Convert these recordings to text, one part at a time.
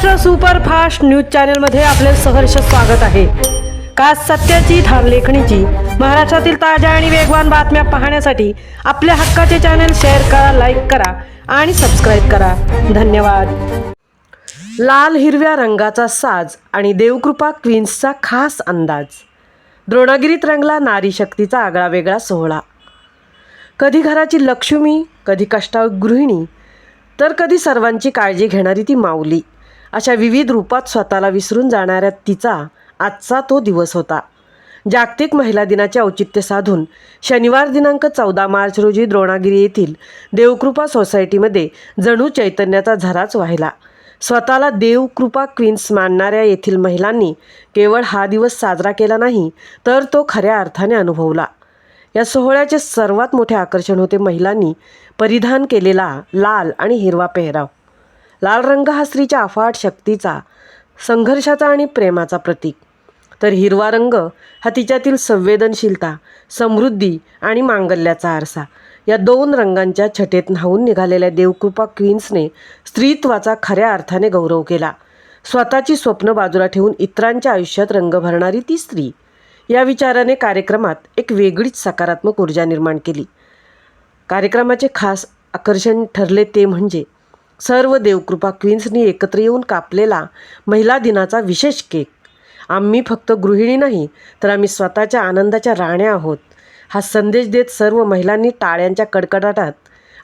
Maharashtra superfast news चॅनलमध्ये आपले सहर्ष स्वागत आहे। खास सत्याची थार लेखणीची महाराष्ट्रातील ताज्या आणि वेगवान बातम्या पाहण्यासाठी आपल्या हक्काचे चॅनल शेअर करा, लाईक करा आणि सबस्क्राईब करा। धन्यवाद। लाल हिरव्या रंगाचा साज आणि देवकृपा क्वीन्सचा खास अंदाज। द्रोणागिरीत रंगला नारी शक्तीचा आगळा वेगळा सोहळा। कधी घराची लक्ष्मी, कधी कष्टाळू गृहिणी, तर कधी सर्वांची काळजी घेणारी ती माऊली। अशा विविध रूपात स्वतःला विसरून जाणाऱ्या तिचा आजचा तो दिवस होता। जागतिक महिला दिनाचे औचित्य साधून शनिवार दिनांक 14 मार्च रोजी द्रोणागिरी येथील देवकृपा सोसायटीमध्ये जणू चैतन्याचा झराच वाहिला। स्वतःला देवकृपा क्वीन्स मानणाऱ्या येथील महिलांनी केवळ हा दिवस साजरा केला नाही, तर तो खऱ्या अर्थाने अनुभवला। या सोहळ्याचे सर्वात मोठे आकर्षण होते महिलांनी परिधान केलेला लाल आणि हिरवा पेहराव। लाल रंग हा स्त्रीच्या अफाट शक्तीचा, संघर्षाचा आणि प्रेमाचा प्रतीक, तर हिरवा रंग हा तिच्यातील संवेदनशीलता, समृद्धी आणि मांगल्याचा आरसा। या दोन रंगांच्या छटेत न्हावून निघालेल्या देवकृपा क्वीन्सने स्त्रीत्वाचा खऱ्या अर्थाने गौरव केला। स्वतःची स्वप्न बाजूला ठेवून इतरांच्या आयुष्यात रंग भरणारी ती स्त्री, या विचाराने कार्यक्रमात एक वेगळीच सकारात्मक ऊर्जा निर्माण केली। कार्यक्रमाचे खास आकर्षण ठरले ते म्हणजे सर्व देवकृपा क्वीन्सनी एकत्र येऊन कापलेला महिला दिनाचा विशेष केक। आम्ही फक्त गृहिणी नाही, तर आम्ही स्वतःच्या आनंदाच्या राण्या आहोत, हा संदेश देत सर्व महिलांनी टाळ्यांच्या कडकडाटात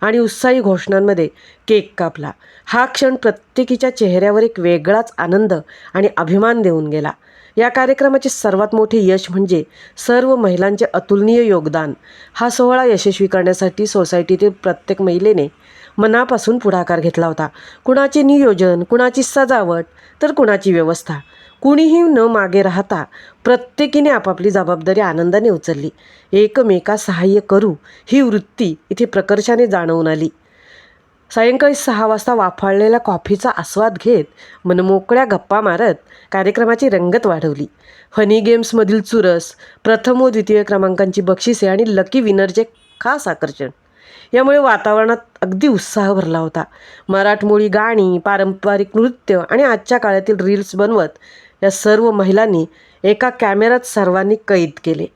आणि उत्साही घोषणांमध्ये केक कापला। हा क्षण प्रत्येकीच्या चेहऱ्यावर एक वेगळाच आनंद आणि अभिमान देऊन गेला। या कार्यक्रमाचे सर्वात मोठे यश म्हणजे सर्व महिलांचे अतुलनीय योगदान। हा सोहळा यशस्वी करण्यासाठी सोसायटीतील प्रत्येक महिलेने मनापासून पुढाकार घेतला होता। कुणाचे नियोजन, कुणाची सजावट, तर कुणाची व्यवस्था। कुणीही न मागे राहता प्रत्येकीने आपापली जबाबदारी आनंदाने उचलली। एकमेका सहाय्य करू ही वृत्ती इथे प्रकर्षाने जाणवून आली। सायंकाळी 6 वाजता वाफाळलेल्या कॉफीचा आस्वाद घेत मनमोकळ्या गप्पा मारत कार्यक्रमाची रंगत वाढवली। फनी गेम्समधील चुरस, प्रथम व द्वितीय क्रमांकांची बक्षिसे आणि लकी विनरचे खास आकर्षण, यामुळे वातावरणात अगदी उत्साह भरला होता। मराठमोळी गाणी, पारंपरिक नृत्य आणि आजच्या काळातील रील्स बनवत या सर्व महिलांनी एका कॅमेऱ्यात सर्वांनी कैद केले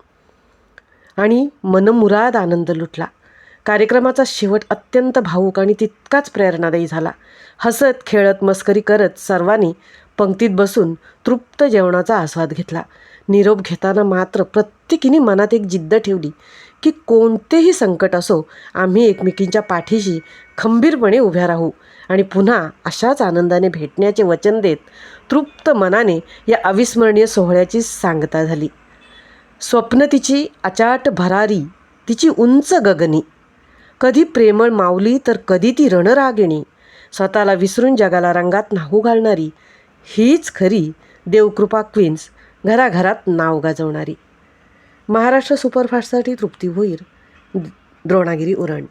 आणि मनमुराद आनंद लुटला। कार्यक्रमाचा शेवट अत्यंत भावूक आणि तितकाच प्रेरणादायी झाला। हसत खेळत मस्करी करत सर्वांनी पंक्तीत बसून तृप्त जेवणाचा आस्वाद घेतला। निरोप घेताना मात्र प्रत्येकीने मनात एक जिद्द ठेवली की कोणतेही संकट असो, आम्ही एकमेकींच्या पाठीशी खंबीरपणे उभ्या राहू आणि पुन्हा अशाच आनंदाने भेटण्याचे वचन देत तृप्त मनाने या अविस्मरणीय सोहळ्याची सांगता झाली। स्वप्न तिची अचाट भरारी, तिची उंच गगनी, कधी प्रेमळ माऊली तर कधी ती रणरागिणी, स्वतःला विसरून जगाला रंगात न्हाऊ घालणारी हीच खरी देवकृपा क्वीन्स, घराघरात नाव गाजवणारी। महाराष्ट्र सुपरफास्टसाठी तृप्ती भोईर, द्रोणागिरी उरण।